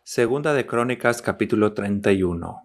Segunda de Crónicas capítulo 31.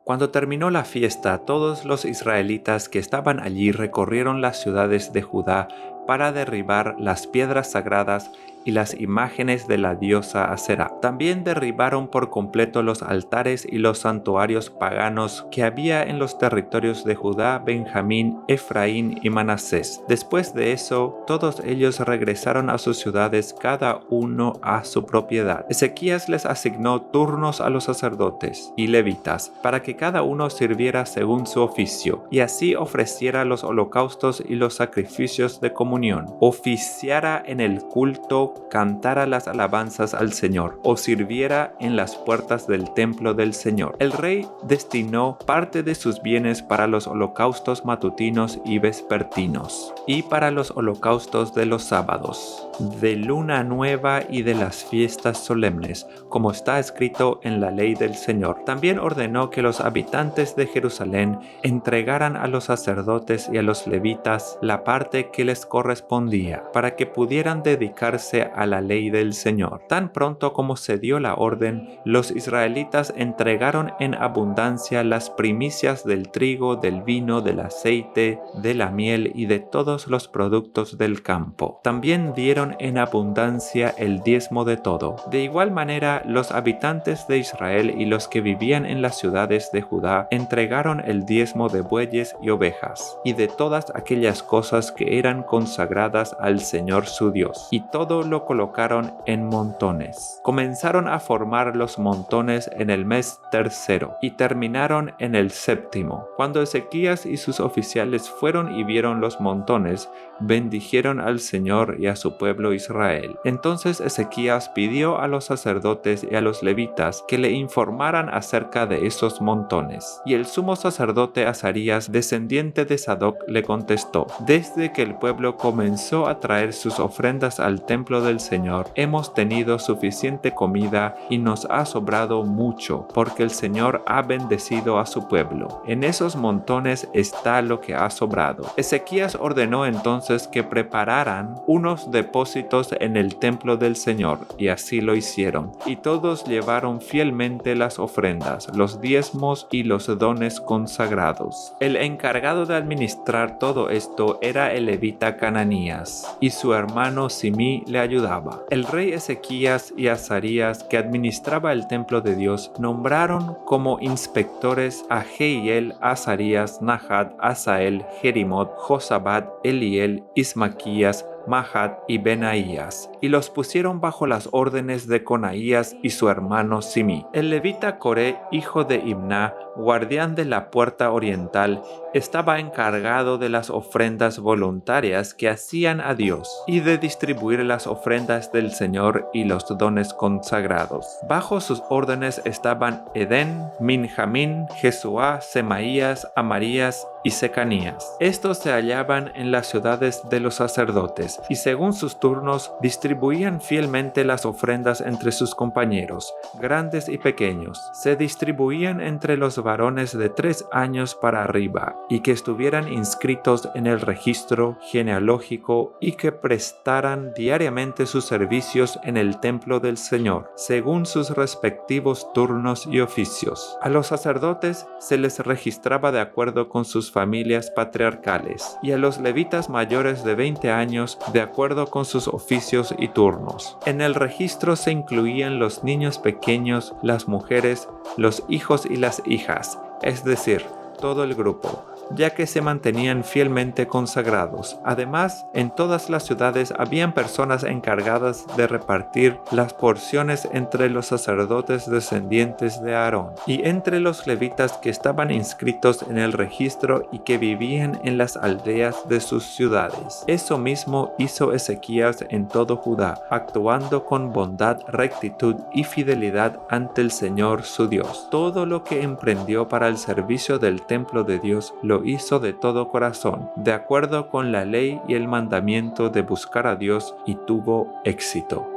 Cuando terminó la fiesta, todos los israelitas que estaban allí recorrieron las ciudades de Judá para derribar las piedras sagradas y las imágenes de la diosa Aserá. También derribaron por completo los altares y los santuarios paganos que había en los territorios de Judá, Benjamín, Efraín y Manasés. Después de eso, todos ellos regresaron a sus ciudades, cada uno a su propiedad. Ezequías les asignó turnos a los sacerdotes y levitas para que cada uno sirviera según su oficio, y así ofreciera los holocaustos y los sacrificios de comunión, oficiara en el culto, cantara las alabanzas al Señor, o sirviera en las puertas del templo del Señor. El rey destinó parte de sus bienes para los holocaustos matutinos y vespertinos, y para los holocaustos de los sábados, de luna nueva y de las fiestas solemnes, como está escrito en la ley del Señor. También ordenó que los habitantes de Jerusalén entregaran a los sacerdotes y a los levitas la parte que les correspondía, para que pudieran dedicarse a la ley del Señor. Tan pronto como se dio la orden, los israelitas entregaron en abundancia las primicias del trigo, del vino, del aceite, de la miel y de todos los productos del campo. También dieron en abundancia el diezmo de todo. De igual manera, los habitantes de Israel y los que vivían en las ciudades de Judá entregaron el diezmo de bueyes y ovejas, y de todas aquellas cosas que eran consagradas al Señor su Dios, y todo lo colocaron en montones. Comenzaron a formar los montones en el mes tercero, y terminaron en el séptimo. Cuando Ezequías y sus oficiales fueron y vieron los montones, bendijeron al Señor y a su pueblo Israel. Entonces Ezequías pidió a los sacerdotes y a los levitas que le informaran acerca de esos montones. Y el sumo sacerdote Azarías, descendiente de Sadoc, le contestó: desde que el pueblo comenzó a traer sus ofrendas al templo del Señor, hemos tenido suficiente comida y nos ha sobrado mucho, porque el Señor ha bendecido a su pueblo. En esos montones está lo que ha sobrado. Ezequías ordenó entonces que prepararan unos depósitos en el templo del Señor, y así lo hicieron. Y todos llevaron fielmente las ofrendas, los diezmos y los dones consagrados. El encargado de administrar todo esto era el levita Cananías, y su hermano Simí le ayudaba. El rey Ezequías y Azarías, que administraba el templo de Dios, nombraron como inspectores a Jehiel, Azarías, Nahat, Asael, Jerimot, Josabad, Eliel, Ismaquías, Mahat y Benaías, y los pusieron bajo las órdenes de Conaías y su hermano Simí. El levita Coré, hijo de Imná, guardián de la puerta oriental, estaba encargado de las ofrendas voluntarias que hacían a Dios y de distribuir las ofrendas del Señor y los dones consagrados. Bajo sus órdenes estaban Edén, Minjamín, Jesuá, Semaías, Amarías y Secanías. Estos se hallaban en las ciudades de los sacerdotes, y según sus turnos distribuían fielmente las ofrendas entre sus compañeros, grandes y pequeños. Se distribuían entre los varones de 3 años para arriba, y que estuvieran inscritos en el registro genealógico y que prestaran diariamente sus servicios en el templo del Señor, según sus respectivos turnos y oficios. A los sacerdotes se les registraba de acuerdo con sus familias patriarcales, y a los levitas mayores de 20 años de acuerdo con sus oficios y turnos. En el registro se incluían los niños pequeños, las mujeres, los hijos y las hijas, es decir, todo el grupo, ya que se mantenían fielmente consagrados. Además, en todas las ciudades habían personas encargadas de repartir las porciones entre los sacerdotes descendientes de Aarón y entre los levitas que estaban inscritos en el registro y que vivían en las aldeas de sus ciudades. Eso mismo hizo Ezequías en todo Judá, actuando con bondad, rectitud y fidelidad ante el Señor su Dios. Todo lo que emprendió para el servicio del templo de Dios lo hizo de todo corazón, de acuerdo con la ley y el mandamiento de buscar a Dios, y tuvo éxito.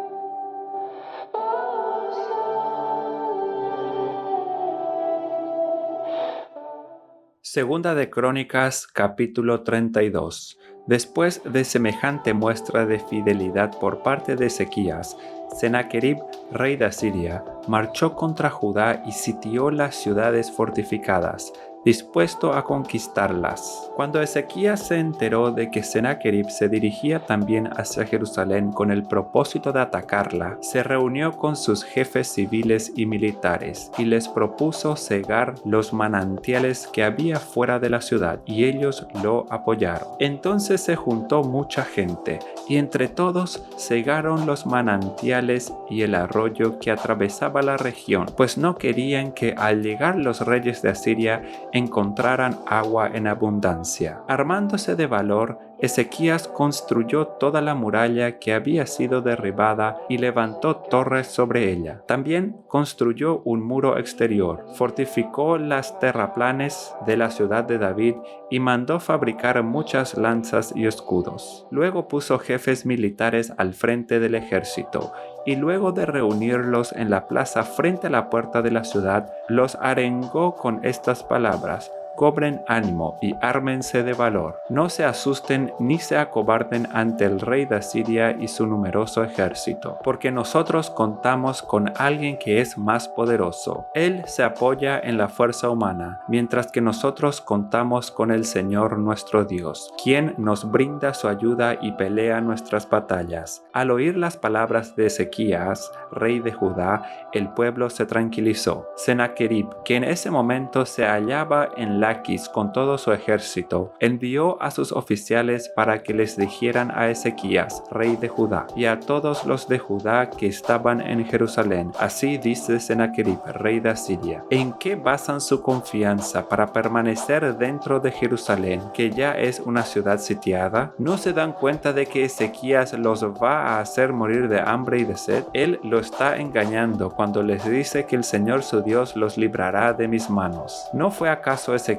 Segunda de Crónicas, capítulo 32. Después de semejante muestra de fidelidad por parte de Ezequías, Sennacherib, rey de Asiria, marchó contra Judá y sitió las ciudades fortificadas, dispuesto a conquistarlas. Cuando Ezequías se enteró de que Sennacherib se dirigía también hacia Jerusalén con el propósito de atacarla, se reunió con sus jefes civiles y militares y les propuso cegar los manantiales que había fuera de la ciudad, y ellos lo apoyaron. Entonces se juntó mucha gente, y entre todos cegaron los manantiales y el arroyo que atravesaba la región, pues no querían que al llegar los reyes de Asiria encontraran agua en abundancia. Armándose de valor, Ezequías construyó toda la muralla que había sido derribada y levantó torres sobre ella. También construyó un muro exterior, fortificó las terraplanes de la ciudad de David y mandó fabricar muchas lanzas y escudos. Luego puso jefes militares al frente del ejército, y luego de reunirlos en la plaza frente a la puerta de la ciudad, los arengó con estas palabras: cobren ánimo y ármense de valor. No se asusten ni se acobarden ante el rey de Asiria y su numeroso ejército, porque nosotros contamos con alguien que es más poderoso. Él se apoya en la fuerza humana, mientras que nosotros contamos con el Señor nuestro Dios, quien nos brinda su ayuda y pelea nuestras batallas. Al oír las palabras de Ezequías, rey de Judá, el pueblo se tranquilizó. Sennacherib, que en ese momento se hallaba en Laquis con todo su ejército, envió a sus oficiales para que les dijeran a Ezequías, rey de Judá, y a todos los de Judá que estaban en Jerusalén: así dice Sennacherib, rey de Asiria: ¿en qué basan su confianza para permanecer dentro de Jerusalén, que ya es una ciudad sitiada? ¿No se dan cuenta de que Ezequías los va a hacer morir de hambre y de sed? Él lo está engañando cuando les dice que el Señor su Dios los librará de mis manos. ¿No fue acaso Ezequías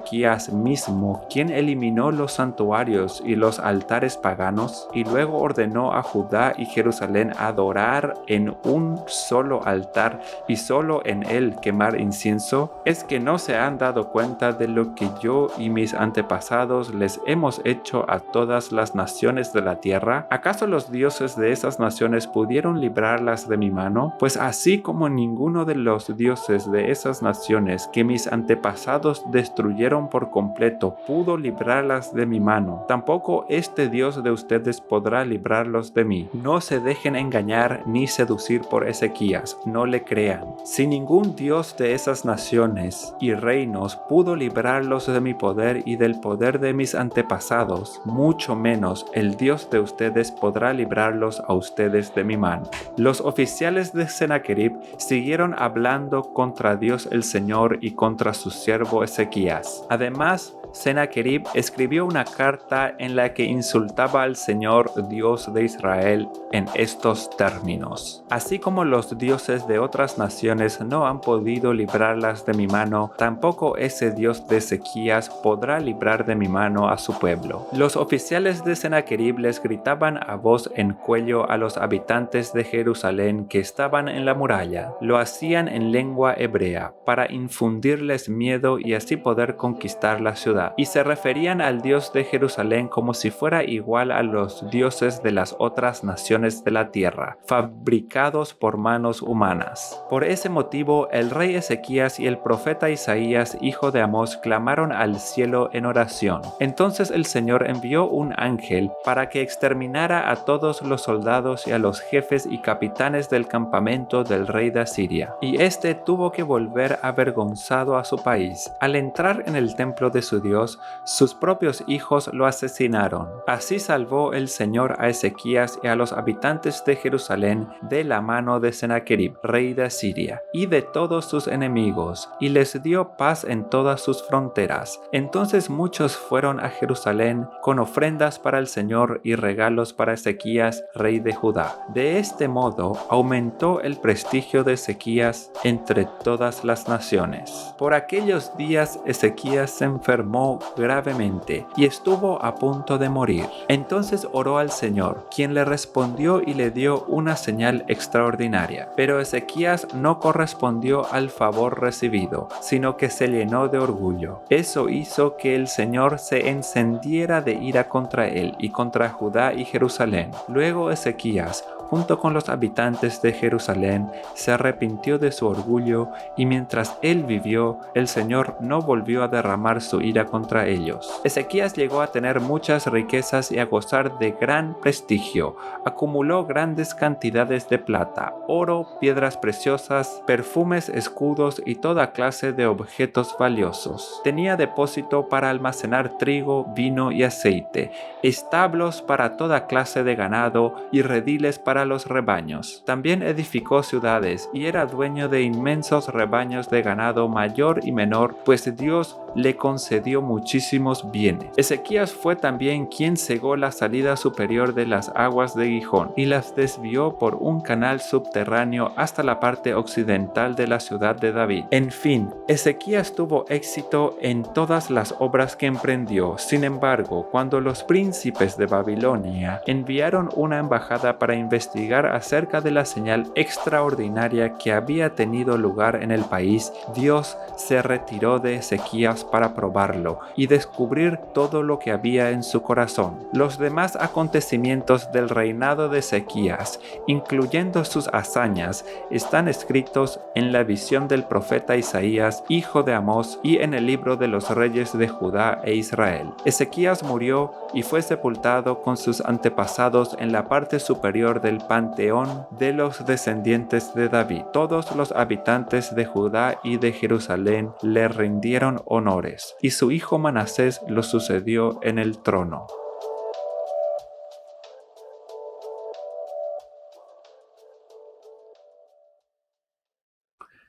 mismo quien eliminó los santuarios y los altares paganos, y luego ordenó a Judá y Jerusalén adorar en un solo altar y solo en él quemar incienso? ¿Es que no se han dado cuenta de lo que yo y mis antepasados les hemos hecho a todas las naciones de la tierra? ¿Acaso los dioses de esas naciones pudieron librarlas de mi mano? Pues así como ninguno de los dioses de esas naciones que mis antepasados destruyeron por completo pudo librarlas de mi mano, tampoco este Dios de ustedes podrá librarlos de mí. No se dejen engañar ni seducir por Ezequías, no le crean. Si ningún Dios de esas naciones y reinos pudo librarlos de mi poder y del poder de mis antepasados, mucho menos el Dios de ustedes podrá librarlos a ustedes de mi mano. Los oficiales de Sennacherib siguieron hablando contra Dios el Señor y contra su siervo Ezequías. Además, Sennacherib escribió una carta en la que insultaba al Señor Dios de Israel en estos términos: así como los dioses de otras naciones no han podido librarlas de mi mano, tampoco ese Dios de Ezequías podrá librar de mi mano a su pueblo. Los oficiales de Sennacherib les gritaban a voz en cuello a los habitantes de Jerusalén que estaban en la muralla. Lo hacían en lengua hebrea para infundirles miedo y así poder conquistar la ciudad, y se referían al Dios de Jerusalén como si fuera igual a los dioses de las otras naciones de la tierra, fabricados por manos humanas. Por ese motivo, el rey Ezequías y el profeta Isaías, hijo de Amós, clamaron al cielo en oración. Entonces el Señor envió un ángel para que exterminara a todos los soldados y a los jefes y capitanes del campamento del rey de Asiria, y éste tuvo que volver avergonzado a su país. Al entrar en el templo de su Dios, sus propios hijos lo asesinaron. Así salvó el Señor a Ezequías y a los habitantes de Jerusalén de la mano de Sennacherib, rey de Asiria, y de todos sus enemigos, y les dio paz en todas sus fronteras. Entonces muchos fueron a Jerusalén con ofrendas para el Señor y regalos para Ezequías, rey de Judá. De este modo aumentó el prestigio de Ezequías entre todas las naciones. Por aquellos días Ezequías Ezequías se enfermó gravemente y estuvo a punto de morir. Entonces oró al Señor, quien le respondió y le dio una señal extraordinaria. Pero Ezequías no correspondió al favor recibido, sino que se llenó de orgullo. Eso hizo que el Señor se encendiera de ira contra él y contra Judá y Jerusalén. Luego Ezequías, junto con los habitantes de Jerusalén, se arrepintió de su orgullo, y mientras él vivió, el Señor no volvió a derramar su ira contra ellos. Ezequías llegó a tener muchas riquezas y a gozar de gran prestigio. Acumuló grandes cantidades de plata, oro, piedras preciosas, perfumes, escudos y toda clase de objetos valiosos. Tenía depósito para almacenar trigo, vino y aceite, establos para toda clase de ganado y rediles para los rebaños. También edificó ciudades y era dueño de inmensos rebaños de ganado mayor y menor, pues Dios le concedió muchísimos bienes. Ezequías fue también quien cegó la salida superior de las aguas de Gihón y las desvió por un canal subterráneo hasta la parte occidental de la ciudad de David. En fin, Ezequías tuvo éxito en todas las obras que emprendió. Sin embargo, cuando los príncipes de Babilonia enviaron una embajada para investigar acerca de la señal extraordinaria que había tenido lugar en el país, Dios se retiró de Ezequías para probarlo y descubrir todo lo que había en su corazón. Los demás acontecimientos del reinado de Ezequías, incluyendo sus hazañas, están escritos en la visión del profeta Isaías, hijo de Amós, y en el libro de los reyes de Judá e Israel. Ezequías murió y fue sepultado con sus antepasados en la parte superior del panteón de los descendientes de David. Todos los habitantes de Judá y de Jerusalén le rindieron honores, y su hijo Manasés lo sucedió en el trono.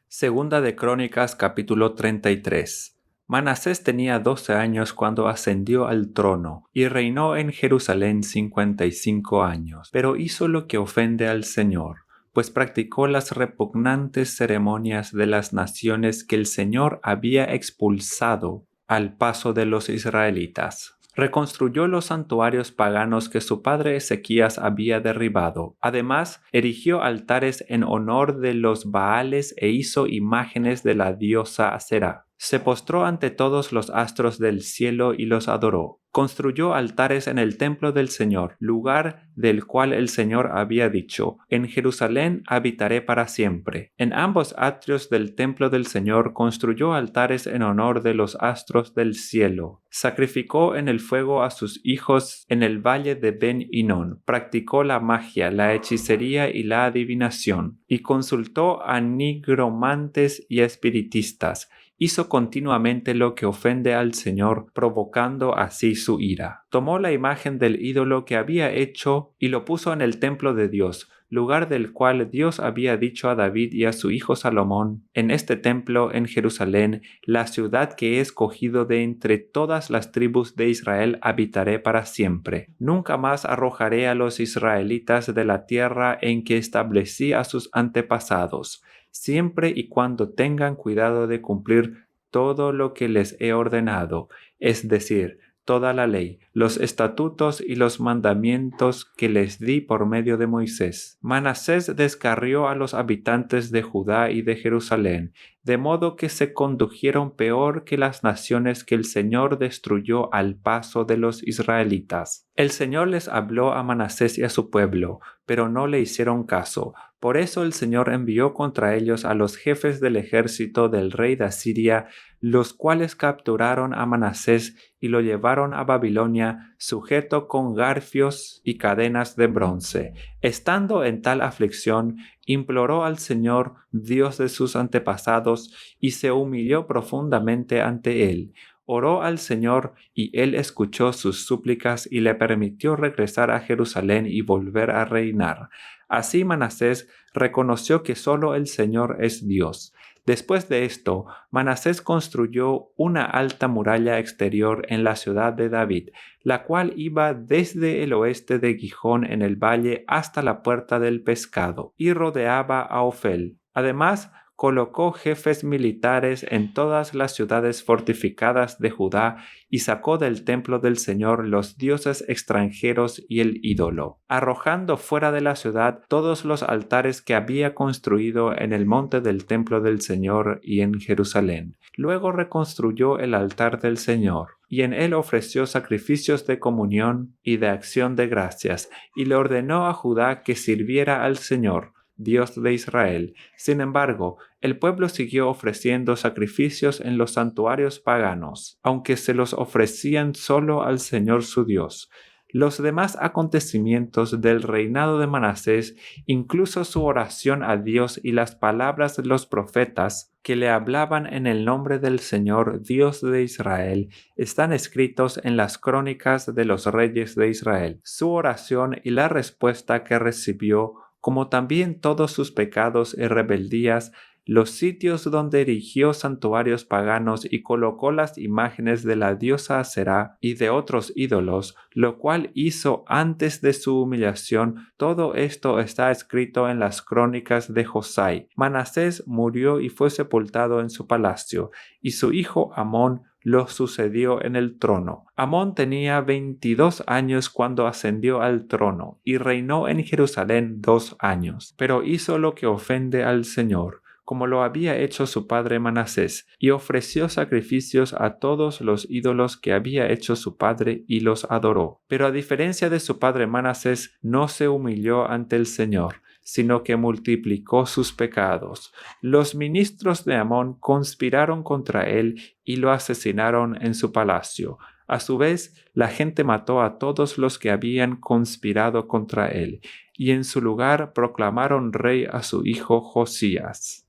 Segunda de Crónicas capítulo 33. Manasés tenía 12 años cuando ascendió al trono y reinó en Jerusalén 55 años, pero hizo lo que ofende al Señor, pues practicó las repugnantes ceremonias de las naciones que el Señor había expulsado al paso de los israelitas. Reconstruyó los santuarios paganos que su padre Ezequías había derribado. Además, erigió altares en honor de los Baales e hizo imágenes de la diosa Aserá. Se postró ante todos los astros del cielo y los adoró. Construyó altares en el templo del Señor, lugar del cual el Señor había dicho: en Jerusalén habitaré para siempre. En ambos atrios del templo del Señor construyó altares en honor de los astros del cielo. Sacrificó en el fuego a sus hijos en el valle de Ben Hinnom. Practicó la magia, la hechicería y la adivinación, y consultó a nigromantes y espiritistas. Hizo continuamente lo que ofende al Señor, provocando así su ira. Tomó la imagen del ídolo que había hecho y lo puso en el templo de Dios, lugar del cual Dios había dicho a David y a su hijo Salomón: en este templo en Jerusalén, la ciudad que he escogido de entre todas las tribus de Israel, habitaré para siempre. Nunca más arrojaré a los israelitas de la tierra en que establecí a sus antepasados, siempre y cuando tengan cuidado de cumplir todo lo que les he ordenado, es decir, toda la ley, los estatutos y los mandamientos que les di por medio de Moisés. Manasés descarrió a los habitantes de Judá y de Jerusalén, de modo que se condujeron peor que las naciones que el Señor destruyó al paso de los israelitas. El Señor les habló a Manasés y a su pueblo, pero no le hicieron caso. Por eso el Señor envió contra ellos a los jefes del ejército del rey de Asiria, los cuales capturaron a Manasés y lo llevaron a Babilonia, sujeto con garfios y cadenas de bronce. Estando en tal aflicción, imploró al Señor, Dios de sus antepasados, y se humilló profundamente ante él. Oró al Señor y él escuchó sus súplicas y le permitió regresar a Jerusalén y volver a reinar. Así Manasés reconoció que solo el Señor es Dios. Después de esto, Manasés construyó una alta muralla exterior en la ciudad de David, la cual iba desde el oeste de Gihón en el valle hasta la puerta del pescado, y rodeaba a Ofel. Además, colocó jefes militares en todas las ciudades fortificadas de Judá y sacó del templo del Señor los dioses extranjeros y el ídolo, arrojando fuera de la ciudad todos los altares que había construido en el monte del templo del Señor y en Jerusalén. Luego reconstruyó el altar del Señor, y en él ofreció sacrificios de comunión y de acción de gracias, y le ordenó a Judá que sirviera al Señor, Dios de Israel. Sin embargo, el pueblo siguió ofreciendo sacrificios en los santuarios paganos, aunque se los ofrecían solo al Señor su Dios. Los demás acontecimientos del reinado de Manasés, incluso su oración a Dios y las palabras de los profetas que le hablaban en el nombre del Señor, Dios de Israel, están escritos en las crónicas de los reyes de Israel. Su oración y la respuesta que recibió, como también todos sus pecados y rebeldías, los sitios donde erigió santuarios paganos y colocó las imágenes de la diosa Aserá y de otros ídolos, lo cual hizo antes de su humillación, todo esto está escrito en las crónicas de Josai. Manasés murió y fue sepultado en su palacio, y su hijo Amón lo sucedió en el trono. Amón tenía 22 años cuando ascendió al trono, y reinó en Jerusalén 2 años, pero hizo lo que ofende al Señor, como lo había hecho su padre Manasés, y ofreció sacrificios a todos los ídolos que había hecho su padre y los adoró. Pero a diferencia de su padre Manasés, no se humilló ante el Señor, sino que multiplicó sus pecados. Los ministros de Amón conspiraron contra él y lo asesinaron en su palacio. A su vez, la gente mató a todos los que habían conspirado contra él, y en su lugar proclamaron rey a su hijo Josías.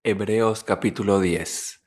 Hebreos capítulo 10.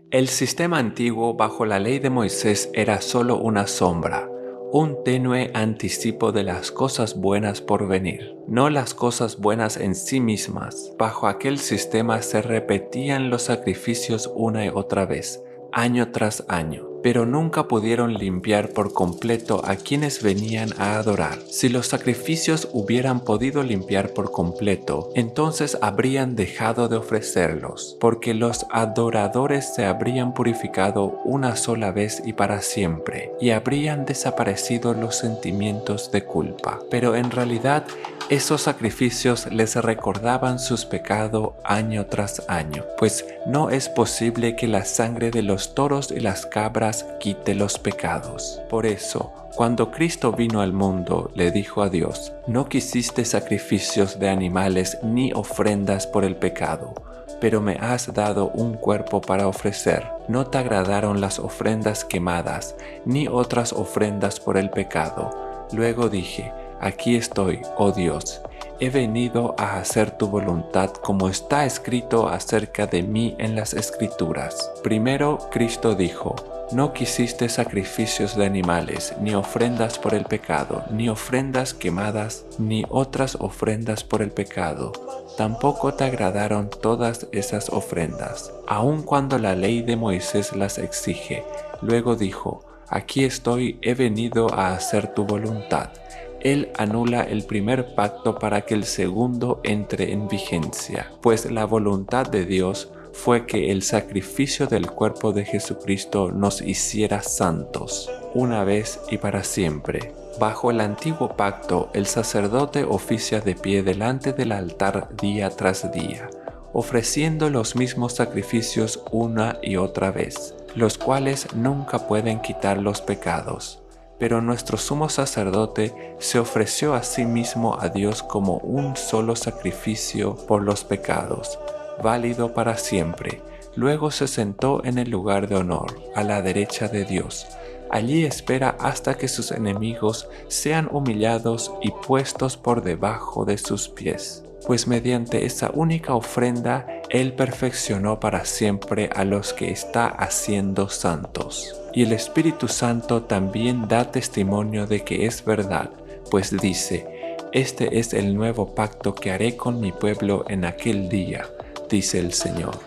El sistema antiguo bajo la ley de Moisés era solo una sombra, un tenue anticipo de las cosas buenas por venir, no las cosas buenas en sí mismas. Bajo aquel sistema se repetían los sacrificios una y otra vez, año tras año, pero nunca pudieron limpiar por completo a quienes venían a adorar. Si los sacrificios hubieran podido limpiar por completo, entonces habrían dejado de ofrecerlos, porque los adoradores se habrían purificado una sola vez y para siempre, y habrían desaparecido los sentimientos de culpa. Pero en realidad, esos sacrificios les recordaban sus pecados año tras año, pues no es posible que la sangre de los toros y las cabras quite los pecados. Por eso, cuando Cristo vino al mundo, le dijo a Dios: «No quisiste sacrificios de animales ni ofrendas por el pecado, pero me has dado un cuerpo para ofrecer. No te agradaron las ofrendas quemadas, ni otras ofrendas por el pecado. Luego dije: Aquí estoy, oh Dios, he venido a hacer tu voluntad como está escrito acerca de mí en las Escrituras». Primero Cristo dijo: «No quisiste sacrificios de animales, ni ofrendas por el pecado, ni ofrendas quemadas, ni otras ofrendas por el pecado. Tampoco te agradaron todas esas ofrendas, aun cuando la ley de Moisés las exige». Luego dijo: «Aquí estoy, he venido a hacer tu voluntad». Él anula el primer pacto para que el segundo entre en vigencia, pues la voluntad de Dios fue que el sacrificio del cuerpo de Jesucristo nos hiciera santos, una vez y para siempre. Bajo el antiguo pacto, el sacerdote oficia de pie delante del altar día tras día, ofreciendo los mismos sacrificios una y otra vez, los cuales nunca pueden quitar los pecados. Pero nuestro sumo sacerdote se ofreció a sí mismo a Dios como un solo sacrificio por los pecados, válido para siempre. Luego se sentó en el lugar de honor, a la derecha de Dios. Allí espera hasta que sus enemigos sean humillados y puestos por debajo de sus pies. Pues mediante esa única ofrenda, Él perfeccionó para siempre a los que está haciendo santos. Y el Espíritu Santo también da testimonio de que es verdad, pues dice: «Este es el nuevo pacto que haré con mi pueblo en aquel día, dice el Señor.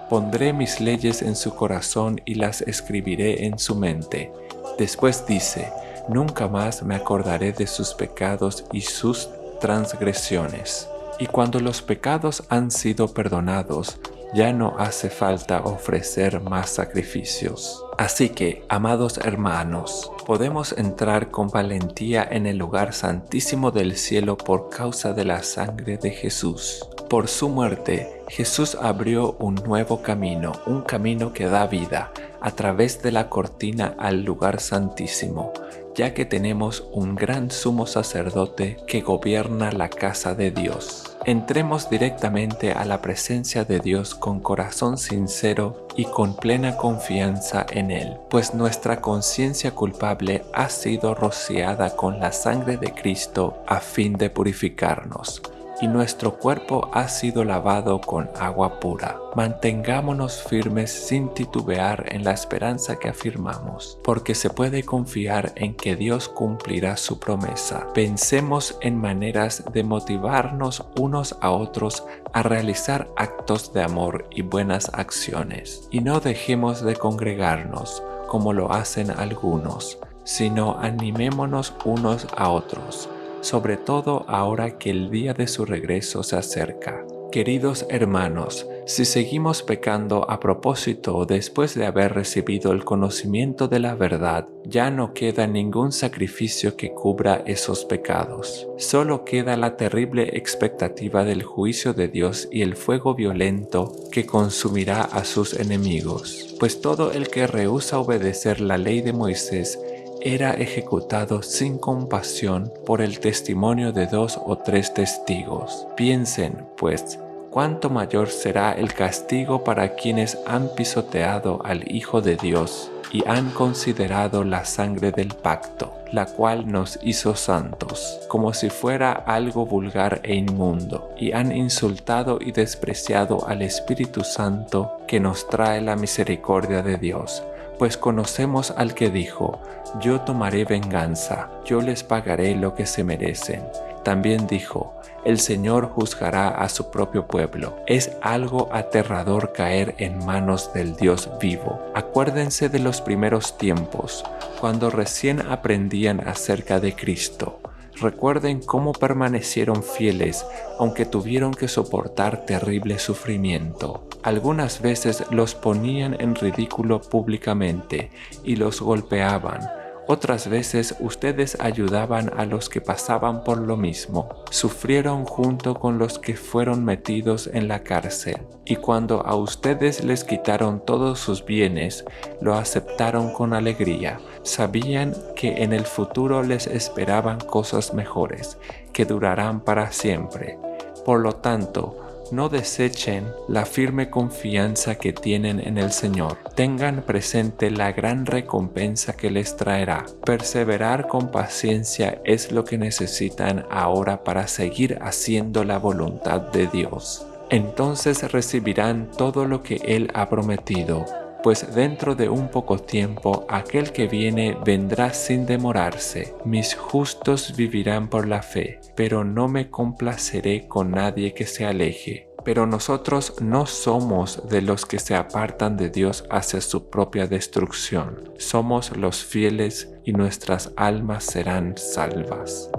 Pondré mis leyes en su corazón y las escribiré en su mente. Después dice, nunca más me acordaré de sus pecados y sus transgresiones. Y cuando los pecados han sido perdonados, ya no hace falta ofrecer más sacrificios. Así que, amados hermanos, podemos entrar con valentía en el lugar santísimo del cielo por causa de la sangre de Jesús. Por su muerte, Jesús abrió un nuevo camino, un camino que da vida, a través de la cortina al lugar santísimo, ya que tenemos un gran sumo sacerdote que gobierna la casa de Dios. Entremos directamente a la presencia de Dios con corazón sincero y con plena confianza en Él, pues nuestra conciencia culpable ha sido rociada con la sangre de Cristo a fin de purificarnos, y nuestro cuerpo ha sido lavado con agua pura. Mantengámonos firmes sin titubear en la esperanza que afirmamos, porque se puede confiar en que Dios cumplirá su promesa. Pensemos en maneras de motivarnos unos a otros a realizar actos de amor y buenas acciones, y no dejemos de congregarnos, como lo hacen algunos, sino animémonos unos a otros, sobre todo ahora que el día de su regreso se acerca. Queridos hermanos, si seguimos pecando a propósito después de haber recibido el conocimiento de la verdad, ya no queda ningún sacrificio que cubra esos pecados. Solo queda la terrible expectativa del juicio de Dios y el fuego violento que consumirá a sus enemigos. Pues todo el que rehúsa obedecer la ley de Moisés era ejecutado sin compasión por el testimonio de 2 o 3 testigos. Piensen, pues, cuánto mayor será el castigo para quienes han pisoteado al Hijo de Dios y han considerado la sangre del pacto, la cual nos hizo santos, como si fuera algo vulgar e inmundo, y han insultado y despreciado al Espíritu Santo que nos trae la misericordia de Dios. Pues conocemos al que dijo, yo tomaré venganza, yo les pagaré lo que se merecen. También dijo, el Señor juzgará a su propio pueblo. Es algo aterrador caer en manos del Dios vivo. Acuérdense de los primeros tiempos, cuando recién aprendían acerca de Cristo. Recuerden cómo permanecieron fieles, aunque tuvieron que soportar terrible sufrimiento. Algunas veces los ponían en ridículo públicamente y los golpeaban. Otras veces ustedes ayudaban a los que pasaban por lo mismo. Sufrieron junto con los que fueron metidos en la cárcel. Y cuando a ustedes les quitaron todos sus bienes, lo aceptaron con alegría. Sabían que en el futuro les esperaban cosas mejores, que durarán para siempre. Por lo tanto, no desechen la firme confianza que tienen en el Señor. Tengan presente la gran recompensa que les traerá. Perseverar con paciencia es lo que necesitan ahora para seguir haciendo la voluntad de Dios. Entonces recibirán todo lo que Él ha prometido, pues dentro de un poco tiempo aquel que viene vendrá sin demorarse. Mis justos vivirán por la fe, pero no me complaceré con nadie que se aleje. Pero nosotros no somos de los que se apartan de Dios hacia su propia destrucción. Somos los fieles y nuestras almas serán salvas.